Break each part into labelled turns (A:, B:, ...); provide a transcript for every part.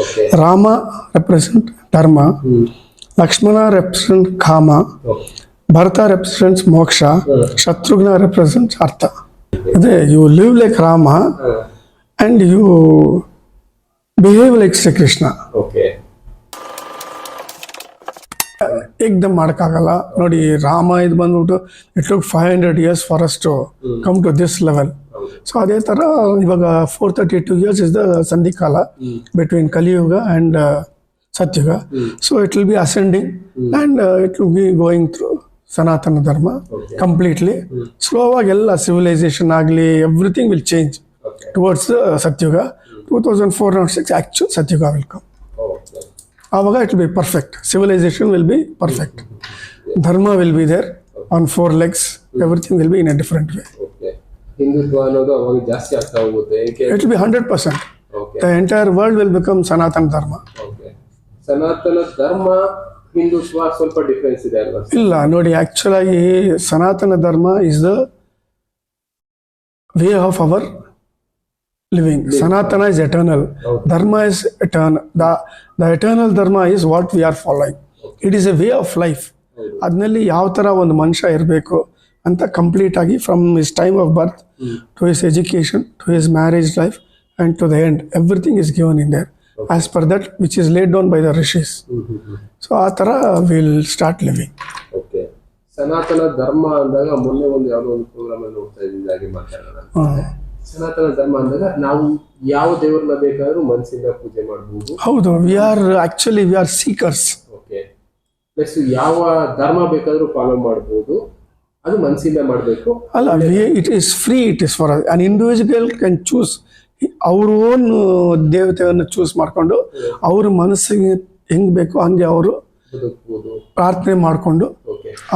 A: Okay.
B: Rama represents Dharma, Lakshmana represents Kama,
A: Okay.
B: Bharata represents Moksha, Shatrughna represents Artha. You live like Rama and you behave like Sri Krishna.
A: Okay.
B: ಏಕ್ದಮ್ ಮಾಡೋಕ್ಕಾಗಲ್ಲ ನೋಡಿ. ರಾಮ ಇದು ಬಂದ್ಬಿಟ್ಟು it took 500 years for us to come to this level. So ಅದೇ ಥರ ಇವಾಗ 432 years is the ಸಂಧಿಕಾಲ between Kaliyuga and Satyuga. So it will be ascending and it will be going through Sanatana Dharma completely. ಸ್ಲೋವಾಗಿ ಎಲ್ಲ ಸಿವಿಲೈಸೇಷನ್ ಆಗಲಿ everything will change towards Satyuga. 2406 actual Satyuga will come. ಆವಾಗ it will be perfect. Civilization will be perfect. Dharma will be there on 4 legs. Everything will be in a different way.
A: Hindutva ಅನ್ನೋದು ಅವಾಗ ಜಾಸ್ತಿ ಆಗ್ತಾ ಹೋಗುತ್ತೆ.
B: It will B 100%. The entire world will become ಸನಾತನ ಧರ್ಮ.
A: ಸನಾತನ ಧರ್ಮ ಹಿಂದುತ್ವ ಸ್ವಲ್ಪ ಡಿಫರೆನ್ಸ್ ಇದೆ ಅಲ್ವಾ?
B: ಇಲ್ಲ ನೋಡಿ, ಆಕ್ಚುಲ್ ಆಗಿ ಸನಾತನ ಧರ್ಮ is the way of our living. Sanatana is eternal. Dharma is eternal. The eternal dharma is what we are following. It is a way of life. ಅದರಲ್ಲಿ ಯಾವ ಥರ ಒಂದು ಮನುಷ್ಯ ಇರಬೇಕು ಅಂತ ಕಂಪ್ಲೀಟ್ ಆಗಿ from his time of birth to his education to his marriage life and to the end everything is given in there as per that which is laid down by the rishis. So ಆ ಥರ will start living.
A: ಸನಾತನ ಧರ್ಮ ಅಂದಾಗ ಮೊನ್ನೆ ಒಂದು ಯಾವುದೋ ಒಂದು program ಅಲ್ಲಿ ನೋಡ್ತಾ ಇದ್ದೀವಿ, ಹಾಗೆ ಮಾತಾಡೋಣ. ಸನಾತನ ಧರ್ಮ ಅಂದಾಗ ನಾವು ಯಾವ ದೇವರನ್ನ ಬೇಕಾದ್ರೂ ಮನಸ್ಸಿಂದ ಪೂಜೆ ಮಾಡಬಹುದು.
B: ಹೌದು, we are seekers.
A: Okay. Plus ಯಾವ ಧರ್ಮ ಬೇಕಾದ್ರೂ ಫಾಲೋ ಮಾಡಬಹುದು, ಅದು ಮನಸ್ಸಿಂದ ಮಾಡಬೇಕು.
B: ಅಲ್ಲ, it is free. It is for an individual can choose ಅವ್ರ ಓನ್ ದೇವತೆಯನ್ನು ಚೂಸ್ ಮಾಡ್ಕೊಂಡು ಅವ್ರ ಮನಸ್ಸಿಗೆ ಹೆಂಗ್ ಬೇಕು ಹಂಗೆ ಅವರು ಪ್ರಾರ್ಥನೆ ಮಾಡಿಕೊಂಡು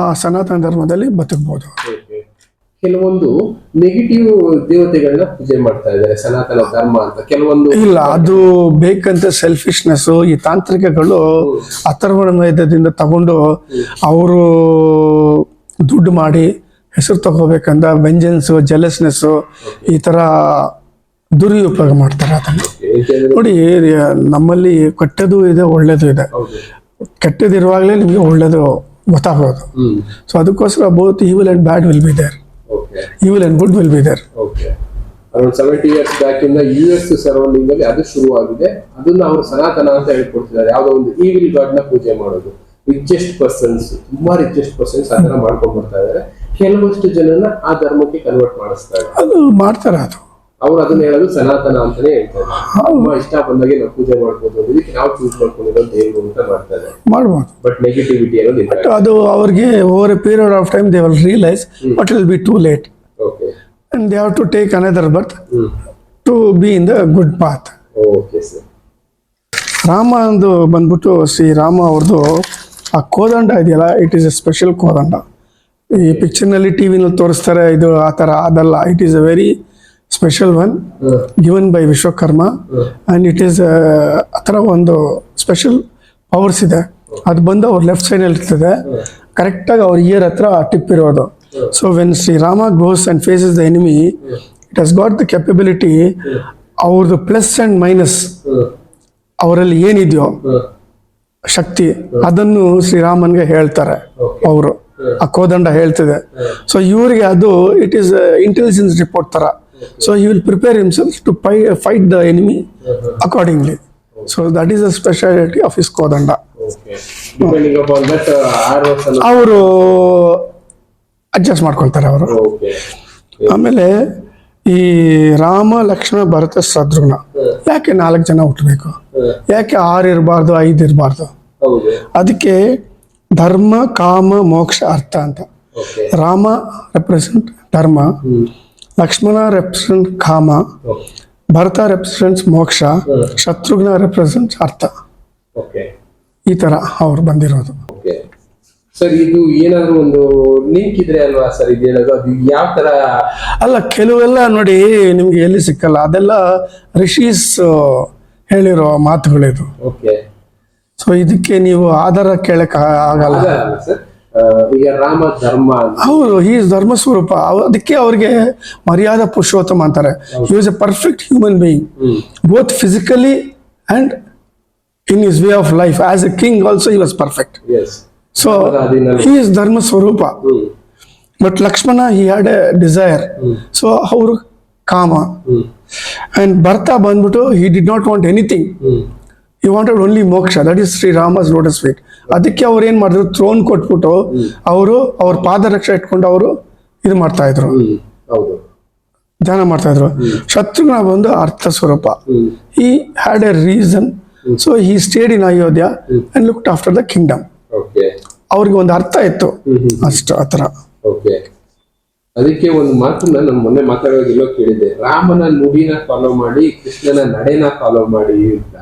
B: ಆ ಸನಾತನ ಧರ್ಮದಲ್ಲಿ ಬದುಕಬಹುದು.
A: ಕೆಲವೊಂದು ನೆಗೆಟಿವ್ ದೇವತೆಗಳನ್ನ ಪೂಜೆ ಮಾಡ್ತಾ ಇದ್ದಾರೆ ಸನಾತನ ಧರ್ಮ ಅಂತ. ಕೆಲವೊಂದು
B: ಇಲ್ಲ, ಅದು ಬೇಕಂತ ಸೆಲ್ಫಿಶ್ನೆಸ್. ಈ ತಾಂತ್ರಿಕಗಳು ಅಥರ್ವಣ ವೇದದಿಂದ ತಗೊಂಡು ಅವರು ದುಡ್ಡು ಮಾಡಿ ಹೆಸರು ತಗೋಬೇಕಂತ ವೆಂಜನ್ಸು, ಜೆಲಸ್ನೆಸ್ಸು, ಈ ಥರ ದುರುಪಯೋಗ ಮಾಡ್ತಾರೆ ಅದನ್ನು. ನೋಡಿ, ನಮ್ಮಲ್ಲಿ ಕೆಟ್ಟದ್ದು ಇದೆ, ಒಳ್ಳೇದು ಇದೆ. ಕೆಟ್ಟದಿರುವಾಗಲೇ ನಿಮಗೆ ಒಳ್ಳೇದು ಗೊತ್ತಾಗೋದು. ಸೊ ಅದಕ್ಕೋಸ್ಕರ both evil and bad will be there. Evil and good will be there.
A: Okay. Around 70 years back in the US surrounding ಅಲ್ಲಿ ಅದು ಶುರುವಾಗಿದೆ. ಅದನ್ನ ಅವರು ಸನಾತನ ಅಂತ ಹೇಳ್ಕೊಡ್ತಿದ್ದಾರೆ. ಯಾವುದೋ ಒಂದು ಈವಿಲ್ ಗಾಡ್ ನ ಪೂಜೆ ಮಾಡೋದು. ರಿಚೆಸ್ಟ್ ಪರ್ಸನ್ಸ್, ತುಂಬಾ ರಿಚೆಸ್ಟ್ ಪರ್ಸನ್ಸ್ ಅದನ್ನ ಮಾಡ್ಕೊಂಡು ಬರ್ತಾ ಇದ್ದಾರೆ. ಕೆಲವಷ್ಟು ಜನನ ಆ ಧರ್ಮಕ್ಕೆ ಕನ್ವರ್ಟ್ ಮಾಡಿಸ್ತಾರೆ.
B: ಅದು ಮಾಡ್ತಾರೆ. ಅದು
A: ಅವ್ರು ಅದನ್ನ ಹೇಳೋದು ಸನಾತನ ಅಂತಾನೆ ಹೇಳ್ತಾರೆ. ತುಂಬಾ ಇಷ್ಟ ಬಂದಾಗೆ ನಾವು ಪೂಜೆ ಮಾಡ್ಬೋದು, ಇದಕ್ಕೆ ನಾವು ಚೂಸ್ ಮಾಡ್ಕೊಂಡಿರೋ ದೇವರು ಅಂತ ಮಾಡ್ತಾರೆ,
B: ಮಾಡ್ಬೋದು.
A: ಬಟ್ ನೆಗೆಟಿವಿಟಿ ಅನ್ನೋದು
B: ಅದು ಅವ್ರಿಗೆ over A period of time they will realise but will be too late.
A: Okay.
B: And they have to take another birth to be in the good path.
A: Okay, sir.
B: Rama ಅಂದು ಬಂದ್ಬಿಟ್ಟು ಶ್ರೀರಾಮ ಅವ್ರದ್ದು ಆ ಕೋದಂಡ ಇದೆಯಲ್ಲ, it is A special ಕೋದಂಡ. ಈ ಪಿಕ್ಚರ್ನಲ್ಲಿ ಟಿವಿನಲ್ಲಿ ತೋರಿಸ್ತಾರೆ, ಇದು ಆ ಥರ ಅದಲ್ಲ. It is a very special one given by Vishwakarma and it is ಆ ಥರ ಒಂದು ಸ್ಪೆಷಲ್ ಪವರ್ಸ್ ಇದೆ. ಅದು ಬಂದು ಅವ್ರ ಲೆಫ್ಟ್ ಸೈಡಲ್ಲಿ ಇರ್ತದೆ, ಕರೆಕ್ಟಾಗಿ ಅವ್ರ ಇಯರ್ ಹತ್ರ ಟಿಪ್ ಇರೋದು. So when Sri Rama goes and faces the enemy, it has got the capability, ಅವ್ರದ್ದು ಪ್ಲಸ್ ಅಂಡ್ ಮೈನಸ್ ಅವರಲ್ಲಿ ಏನಿದೆಯೋ ಶಕ್ತಿ ಅದನ್ನು ಶ್ರೀರಾಮನ್ಗೆ ಹೇಳ್ತಾರೆ ಅವರು. ಆ ಕೋದಂಡ ಹೇಳ್ತಿದೆ. ಸೊ ಇವರಿಗೆ ಅದು ಇಟ್ ಈಸ್ ಇಂಟೆಲಿಜೆನ್ಸ್ ರಿಪೋರ್ಟ್ ತರ. So he will prepare himself to fight the enemy accordingly. So that is the speciality of his Kodanda. ಅವರು ಅಡ್ಜಸ್ಟ್ ಮಾಡ್ಕೊಳ್ತಾರೆ ಅವರು. ಆಮೇಲೆ ಈ ರಾಮ, ಲಕ್ಷ್ಮಣ, ಭರತ, ಶತ್ರುಘ್ನ ಯಾಕೆ 4 ಜನ ಹುಟ್ಟಬೇಕು? ಯಾಕೆ 6 ಇರಬಾರ್ದು, 5 ಇರಬಾರ್ದು? ಅದಕ್ಕೆ ಧರ್ಮ, ಕಾಮ, ಮೋಕ್ಷ, ಅರ್ಥ ಅಂತ. ರಾಮ ರೆಪ್ರೆಸೆಂಟ್ ಧರ್ಮ, ಲಕ್ಷ್ಮಣ ರೆಪ್ರೆಸೆಂಟ್ ಕಾಮ, ಭರತ ರೆಪ್ರೆಸೆಂಟ್ಸ್ ಮೋಕ್ಷ, ಶತ್ರುಘ್ನ ರೆಪ್ರೆಸೆಂಟ್ಸ್ ಅರ್ಥ. ಈ ತರ ಅವ್ರು ಬಂದಿರೋದು.
A: ಸರ್, ಇದು ಏನಾದ್ರು ಒಂದು ಲಿಂಕ್ ಇದ್ರೆ ಅಲ್ವಾ ಸರ್? ಇದೇನಾದ್ರು ಅದು ಯಾವ ತರ?
B: ಅಲ್ಲ, ಕೆಲವೆಲ್ಲ ನೋಡಿ ನಿಮ್ಗೆ ಎಲ್ಲಿ ಸಿಕ್ಕಲ್ಲ. ಅದೆಲ್ಲ ರಿಷೀಸ್ ಹೇಳಿರೋ ಮಾತುಗಳಿದು. ಸೊ ಇದಕ್ಕೆ ನೀವು ಆಧಾರ ಕೇಳಕ್ ಆಗಲ್ಲ.
A: ಈಗ ರಾಮ ಧರ್ಮ,
B: ಹೌದು, ಹಿ ಇಸ್ ಧರ್ಮ ಸ್ವರೂಪ. ಅದಕ್ಕೆ ಅವ್ರಿಗೆ ಮರ್ಯಾದಾ ಪುರುಷೋತ್ತಮ ಅಂತಾರೆ. He was A perfect human being, both physically and in his way of life. As a king also he was perfect.
A: Yes.
B: So he is Dharma Swarupa. But Lakshmana, he had a desire. So ಅವರು ಕಾಮ. And Bharata ಬಂದ್ಬಿಟ್ಟು he did not want anything. He wanted only moksha. That is Sri Rama's lotus feet. ಅದಕ್ಕೆ ಅವ್ರು ಏನ್ ಮಾಡಿದ್ರು, throne ಕೊಟ್ಬಿಟ್ಟು ಅವರು ಅವ್ರ ಪಾದರಕ್ಷೆ ಇಟ್ಕೊಂಡು ಅವರು ಇದು ಮಾಡ್ತಾ ಇದ್ರು,
A: ಹೌದು,
B: ಧ್ಯಾನ ಮಾಡ್ತಾ ಇದ್ರು. ಶತ್ರುಘ್ನ ಬಂದು ಅರ್ಥ ಸ್ವರೂಪ. He had a reason. So he stayed in Ayodhya and looked after the kingdom.
A: Okay,
B: ಅವ್ರಿಗೆ ಒಂದು ಅರ್ಥ ಇತ್ತು ಅಷ್ಟು ಆತರ.
A: ಓಕೆ. ಅದಕ್ಕೆ ಒಂದು ಮಾತನ್ನ ನಾನು ಮೊನ್ನೆ ಮಾತಾಡುವಾಗ ಎಲ್ಲೋ ಕೇಳಿದ್ದೆ, ರಾಮನ ನುಡಿನ ಫಾಲೋ ಮಾಡಿ ಕೃಷ್ಣನ ನಡೆನ ಫಾಲೋ ಮಾಡಿ ಅಂತ.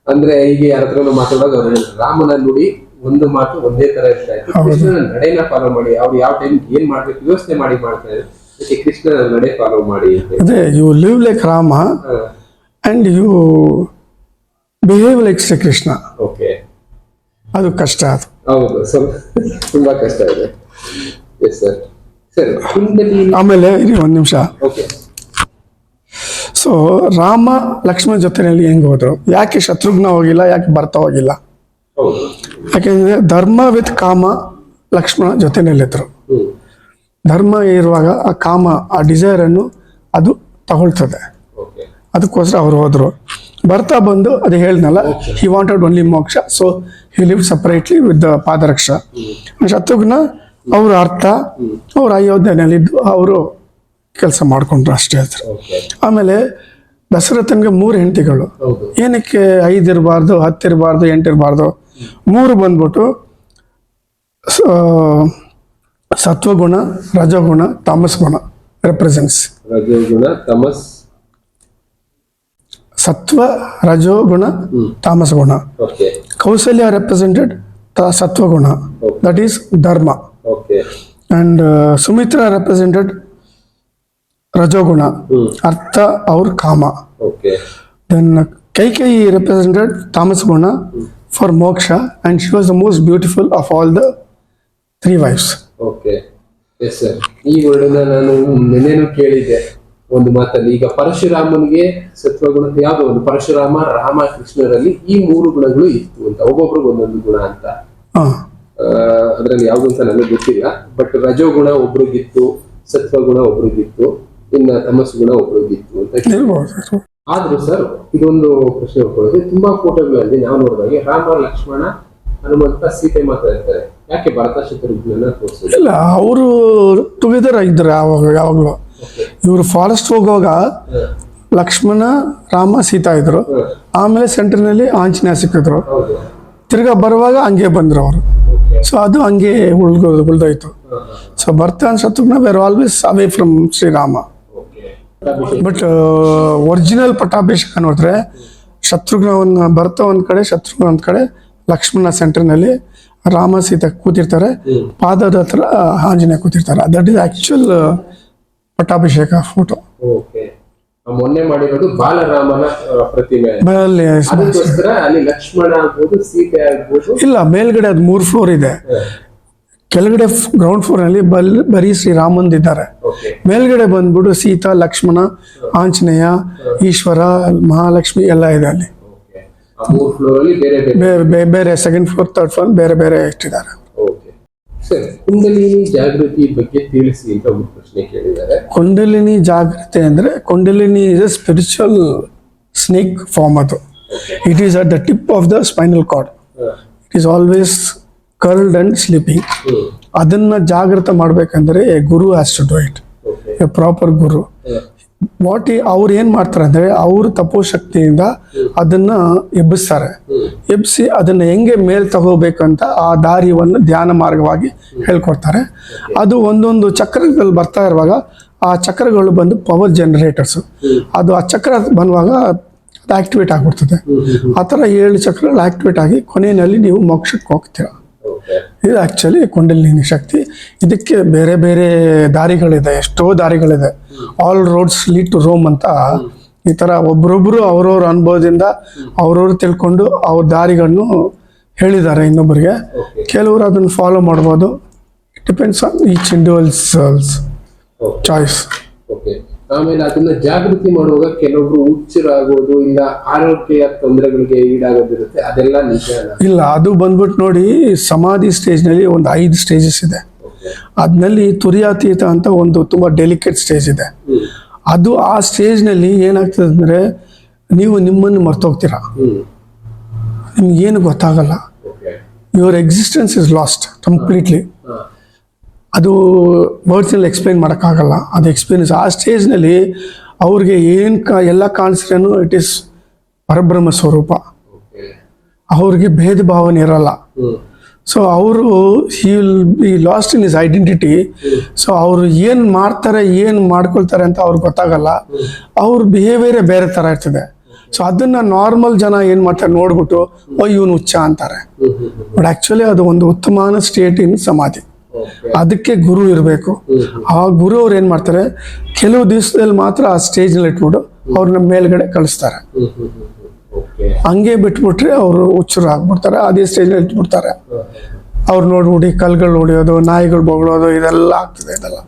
A: ಅಂದ್ರೆ ಈಗ ಯಾರ ಹತ್ರನೂ ಮಾತಾಡುವಾಗ ಅವ್ರು ಹೇಳಿದ್ರು, ರಾಮನ ನುಡಿ ಒಂದು ಮಾತು ಒಂದೇ ತರ ಇರ್ತಾ ಇತ್ತು, ಕೃಷ್ಣನ ನಡೆನ ಫಾಲೋ ಮಾಡಿ. ಅವ್ರು ಯಾವ ಟೈಮ್ ಏನ್ ಮಾಡ್ಬೇಕು ಯೋಚನೆ ಮಾಡಿ ಮಾಡ್ತಾ ಇದ್ರು, ಅದಕ್ಕೆ ಕೃಷ್ಣನ ನಡೆ ಫಾಲೋ ಮಾಡಿ ಅಂತ.
B: ಅದೇ you live like Rama and you behave like Shri Krishna.
A: Okay,
B: ಅದು ಕಷ್ಟ. ಅದು
A: ಹೌದು, ಸ್ವಲ್ಪ ತುಂಬಾ ಕಷ್ಟ ಇದೆ. Yes sir. ಸರಿ,
B: ಆಮೇಲೆ ಇರಿ ಒಂದ್ ನಿಮಿಷ.
A: ಓಕೆ.
B: ಸೊ ರಾಮ ಲಕ್ಷ್ಮಣ ಜೊತೆನಲ್ಲಿ ಹೆಂಗ್ ಹೋದ್ರು? ಯಾಕೆ ಶತ್ರುಘ್ನ ಹೋಗಿಲ್ಲ, ಯಾಕೆ ಭರತ ಹೋಗಿಲ್ಲ?
A: ಹೌದು.
B: ಯಾಕೆಂದ್ರೆ ಧರ್ಮ ವಿತ್ ಕಾಮ ಲಕ್ಷ್ಮಣ ಜೊತೆನಲ್ಲಿದ್ರು. ಧರ್ಮ ಇರುವಾಗ ಆ ಕಾಮ, ಆ ಡಿಸೈರ್ ಅನ್ನು ಅದು ತಗೊಳ್ತದೆ.
A: ಓಕೆ.
B: ಅದಕ್ಕೋಸ್ಕರ ಅವ್ರು ಹೋದ್ರು. ಭರತ ಬಂದು ಅದು ಹೇಳ್ದಲ್ಲ, he wanted only moksha, so he live separately with the padaraksha. Shatrughna ಅವ್ರ ಅರ್ಥ, ಅವ್ರು ಅಯೋಧ್ಯೆನಲ್ಲಿದ್ದು ಅವರು ಕೆಲಸ ಮಾಡ್ಕೊಂಡ್ರು ಅಷ್ಟೇ ಹತ್ರ. ಆಮೇಲೆ ದಶರಥನ್ಗೆ 3 ಹೆಂಡತಿಗಳು. ಏನಕ್ಕೆ 5 ಇರಬಾರ್ದು, 10 ಇರಬಾರ್ದು, 8 ಇರಬಾರ್ದು? 3 ಬಂದ್ಬಿಟ್ಟು ಸತ್ವಗುಣ, ರಜೋಗುಣ, ತಾಮಸ್ ಗುಣ ರೆಪ್ರೆಸೆಂಟ್ಸ್.
A: ರಜೋಗುಣ, ತಮಸ್,
B: ಸತ್ವ, ರಜೋಗುಣ, ತಾಮಸ ಗುಣ. ಕೌಸಲ್ಯ ರೆಪ್ರೆಸೆಂಟೆಡ್ ಸತ್ವಗುಣ, ದಟ್ ಈಸ್ ಧರ್ಮ. ಅಂಡ್ ಸುಮಿತ್ರಾ ರೆಪ್ರೆಸೆಂಟೆಡ್ ರಜೋಗುಣ, ಅರ್ಥ ಅವ್ರ ಕಾಮ. ದೆನ್ ಕೈಕೇಯಿ ರೆಪ್ರೆಸೆಂಟೆಡ್ ತಾಮಸ ಗುಣ ಫಾರ್ ಮೋಕ್ಷ, and she was the most beautiful of all the 3 wives.
A: Okay, yes sir. ಈ ವರ್ಡನ್ನ ನಾನು ನೆನ್ನೆನೂ ಕೇಳಿದ್ದೆ ಒಂದು ಮಾತಲ್ಲಿ. ಈಗ ಪರಶುರಾಮನಿಗೆ ಸತ್ವಗುಣ ಯಾವ್ದೋ ಒಂದು, ಪರಶುರಾಮ, ರಾಮ, ಕೃಷ್ಣರಲ್ಲಿ ಈ 3 ಗುಣಗಳು ಇತ್ತು ಅಂತ, ಒಬ್ಬೊಬ್ರಿಗೆ ಒಂದೊಂದು ಗುಣ ಅಂತ. ಅದ್ರಲ್ಲಿ ಯಾವ್ದು ಅಂತ ನನಗೆ ಗೊತ್ತಿಲ್ಲ. ಬಟ್ ರಜೋಗುಣ ಒಬ್ರಿಗಿತ್ತು, ಸತ್ವಗುಣ ಒಬ್ರಿಗಿತ್ತು, ಇನ್ನ ತಮಸ್ ಗುಣ ಒಬ್ರಿಗಿತ್ತು ಅಂತ. ಆದ್ರೂ ಸರ್ ಇದೊಂದು ಪ್ರಶ್ನೆ ಹೊಡ್ಕೊಳ್ಳೋದು, ತುಂಬಾ ಫೋಟೋಗಳಲ್ಲಿ ನಾವು ನೋಡಿದಾಗೆ ರಾಮ, ಲಕ್ಷ್ಮಣ, ಹನುಮಂತ, ಸೀತೆ ಮಾತ್ರ ಇರ್ತಾರೆ. ಯಾಕೆ ಭರತ ಶತ್ರುಘ್ನ ತೋರಿಸಿಲ್ಲ?
B: ಇಲ್ಲ, ಅವರು ಟುಗೆದರ್ ಆಗಿದ್ದಾರೆ ಯಾವಾಗ್ಲೂ. ಇವರು ಫಾರೆಸ್ಟ್ ಹೋಗುವಾಗ ಲಕ್ಷ್ಮಣ, ರಾಮ, ಸೀತಾ ಇದ್ರು. ಆಮೇಲೆ ಸೆಂಟರ್ನಲ್ಲಿ ಆಂಜನೇಯ ಸಿಕ್ಕಿದ್ರು. ತಿರ್ಗಾ ಬರುವಾಗ ಹಂಗೆ ಬಂದ್ರು ಅವರು. ಸೊ ಅದು ಹಂಗೆ ಉಳ್ದೋಯ್ತು. So Bharata and Shatrughna were always away from Shri Rama. But original ಪಟ್ಟಾಭಿಷೇಕ ನೋಡಿದ್ರೆ ಶತ್ರುಘ್ನ ಭರತ ಒಂದ್ ಕಡೆ, ಶತ್ರುಘ್ನ ಒಂದ್ ಕಡೆ, ಲಕ್ಷ್ಮಣ ಸೆಂಟರ್ನಲ್ಲಿ, ರಾಮ, ಸೀತಾ ಕೂತಿರ್ತಾರೆ, ಪಾದದ ಹತ್ರ ಆಂಜನೇಯ ಕೂತಿರ್ತಾರೆ. ದಟ್ ಈಸ್ ಆಕ್ಚುಯಲ್ ಪಟ್ಟಾಭಿಷೇಕ ಫೋಟೋ.
A: ಮೊನ್ನೆ ಮಾಡಿರೋದು ಬಾಲರಾಮನ ಪ್ರತಿಮೆ. ಅಲ್ಲಿ ಲಕ್ಷ್ಮಣ ಆಗ್ಬೋದು, ಸೀತೆ ಆಗ್ಬೋದು.
B: ಇಲ್ಲ, ಮೇಲ್ಗಡೆ ಅದು 3 ಫ್ಲೋರ್ ಇದೆ. ಕೆಳಗಡೆ ಗ್ರೌಂಡ್ ಫ್ಲೋರ್ ನಲ್ಲಿ ಬರೀ ಶ್ರೀರಾಮಂದ್ ಇದ್ದಾರೆ. ಮೇಲ್ಗಡೆ ಬಂದ್ಬಿಟ್ಟು ಸೀತಾ, ಲಕ್ಷ್ಮಣ, ಆಂಜನೇಯ, ಈಶ್ವರ, ಮಹಾಲಕ್ಷ್ಮಿ ಎಲ್ಲ ಇದೆ ಅಲ್ಲಿ. ಬೇರೆ ಬೇರೆ 2nd ಫ್ಲೋರ್, 3rd ಫ್ಲೋರ್ ಬೇರೆ ಬೇರೆ ಇಟ್ಟಿದ್ದಾರೆ.
A: ಕುಂಡಲಿನಿ ಜಾಗೃತಿ ಬಗ್ಗೆ ತಿಳಿಸಿ ಅಂತ ಒಂದು ಪ್ರಶ್ನೆ ಕೇಳಿದ್ದಾರೆ.
B: ಕುಂಡಲಿನಿ ಜಾಗೃತಿ ಅಂದ್ರೆ, kundalini is a spiritual snake form. ಅದು it is at the tip of the spinal cord. It is always curled and sleeping. ಅದನ್ನ ಜಾಗೃತ ಮಾಡ್ಬೇಕಂದ್ರೆ a guru has to do it, a proper guru. ಅವ್ರು ಏನ್ ಮಾಡ್ತಾರೆ ಅಂದ್ರೆ, ಅವ್ರ ತಪೋಶಕ್ತಿಯಿಂದ ಅದನ್ನ ಎಬ್ಬಿಸ್ತಾರೆ. ಎಬ್ಬಿಸಿ ಅದನ್ನ ಹೆಂಗೆ ಮೇಲ್ ತಗೋಬೇಕಂತ ಆ ದಾರಿಯನ್ನು ಧ್ಯಾನ ಮಾರ್ಗವಾಗಿ ಹೇಳ್ಕೊಡ್ತಾರೆ. ಅದು ಒಂದೊಂದು ಚಕ್ರಗಳು ಬರ್ತಾ ಇರುವಾಗ ಆ ಚಕ್ರಗಳು ಬಂದು ಪವರ್ ಜನರೇಟರ್ಸ್. ಅದು ಆ ಚಕ್ರ ಬಂದುವಾಗ ಅದು ಆಕ್ಟಿವೇಟ್ ಆಗ್ಬಿಡ್ತದೆ. ಆ ಥರ 7 ಚಕ್ರಗಳು ಆಕ್ಟಿವೇಟ್ ಆಗಿ ಕೊನೆಯಲ್ಲಿ ನೀವು ಮೋಕ್ಷಕ್ಕೆ ಹೋಗ್ತೀರ. ಇದು ಆಕ್ಚುಲಿ ಕುಂಡಲಿನಿ ಶಕ್ತಿ. ಇದಕ್ಕೆ ಬೇರೆ ಬೇರೆ ದಾರಿಗಳಿದೆ, ಎಷ್ಟೋ ದಾರಿಗಳಿದೆ. All roads lead to Rome ಅಂತ. ಈ ತರ ಒಬ್ರೊಬ್ರು ಅವ್ರವ್ರ ಅನುಭವದಿಂದ ಅವ್ರವ್ರು ತಿಳ್ಕೊಂಡು ಅವ್ರ ದಾರಿಗಳನ್ನು ಹೇಳಿದ್ದಾರೆ ಇನ್ನೊಬ್ಬರಿಗೆ. ಕೆಲವರು ಅದನ್ನು ಫಾಲೋ ಮಾಡ್ಬೋದು. It depends on each individuals choice.
A: ಆಮೇಲೆ ಅದನ್ನ ಜಾಗೃತಿ ಮಾಡುವಾಗ ಕೆಲವೊಬ್ರು ಹುಚ್ಚರಾಗೋದು ಇಲ್ಲ ಆರೋಗ್ಯ ತೊಂದರೆಗಳಿಗೆ ಈಡಾಗೋದಿರುತ್ತೆ, ಅದೆಲ್ಲ ನಿಜಾನ?
B: ಇಲ್ಲ, ಅದು ಬಂದ್ಬಿಟ್ಟು ನೋಡಿ, ಸಮಾಧಿ ಸ್ಟೇಜ್ನಲ್ಲಿ ಒಂದು 5 ಸ್ಟೇಜಸ್ ಇದೆ. ಅದ್ನಲ್ಲಿ ತುರಿಯಾತೀತ ಅಂತ ಒಂದು ತುಂಬ ಡೆಲಿಕೇಟ್ ಸ್ಟೇಜ್ ಇದೆ. ಅದು ಆ ಸ್ಟೇಜ್ನಲ್ಲಿ ಏನಾಗ್ತದೆ ಅಂದರೆ ನೀವು ನಿಮ್ಮನ್ನು ಮರ್ತೋಗ್ತೀರಾ, ನಿಮ್ಗೇನು ಗೊತ್ತಾಗಲ್ಲ, your existence is last completely. ಅದು ವರ್ಡ್ಸ್ನಲ್ಲಿ ಎಕ್ಸ್ಪ್ಲೈನ್ ಮಾಡೋಕ್ಕಾಗಲ್ಲ, ಅದು ಎಕ್ಸ್ಪೀರಿಯನ್ಸ್. ಆ ಸ್ಟೇಜ್ನಲ್ಲಿ ಅವ್ರಿಗೆ ಎಲ್ಲ ಕಾಣಿಸ್ರೇನು ಇಟ್ ಈಸ್ ಪರಬ್ರಹ್ಮ ಸ್ವರೂಪ, ಅವ್ರಿಗೆ ಭೇದ ಭಾವನೆ ಇರಲ್ಲ. ಸೊ ಅವರು he will be lost in is identity. So ಅವರು ಏನು ಮಾಡ್ತಾರೆ, ಏನು ಮಾಡ್ಕೊಳ್ತಾರೆ ಅಂತ ಅವ್ರಿಗೆ ಗೊತ್ತಾಗಲ್ಲ, ಅವ್ರ ಬಿಹೇವಿಯರೇ ಬೇರೆ ಥರ ಇರ್ತದೆ. ಸೊ ಅದನ್ನ ನಾರ್ಮಲ್ ಜನ ಏನು ಮಾಡ್ತಾರೆ ನೋಡ್ಬಿಟ್ಟು ಇವನು ಹುಚ್ಚ ಅಂತಾರೆ. ಬಟ್ ಆ್ಯಕ್ಚುಲಿ ಅದು ಒಂದು ಉತ್ತಮವಾದ ಸ್ಟೇಟ್ ಇನ್ ಸಮಾಧಿ. ಅದಕ್ಕೆ ಗುರು ಇರಬೇಕು. ಆ ಗುರು ಅವ್ರು ಏನ್ ಮಾಡ್ತಾರೆ, ಕೆಲವು ದಿವಸದಲ್ಲಿ ಮಾತ್ರ ಆ ಸ್ಟೇಜ್ನಲ್ಲಿ ಇಟ್ಬಿಟ್ಟು ಅವ್ರನ್ನ ಮೇಲ್ಗಡೆ ಕಳಿಸ್ತಾರೆ. ಹಂಗೆ ಬಿಟ್ಬಿಟ್ರೆ ಅವರು ಹುಚ್ಚರು ಆಗ್ಬಿಡ್ತಾರೆ, ಅದೇ ಸ್ಟೇಜ್ನಲ್ಲಿ ಇಟ್ಬಿಡ್ತಾರೆ. ಅವ್ರು ನೋಡ್ಬಿಟ್ಟು ಕಲ್ಗಳು ಹೊಡಿಯೋದು, ನಾಯಿಗಳು ಬೊಗಳೋದು, ಇದೆಲ್ಲ ಆಗ್ತದೆ. ಇದೆಲ್ಲ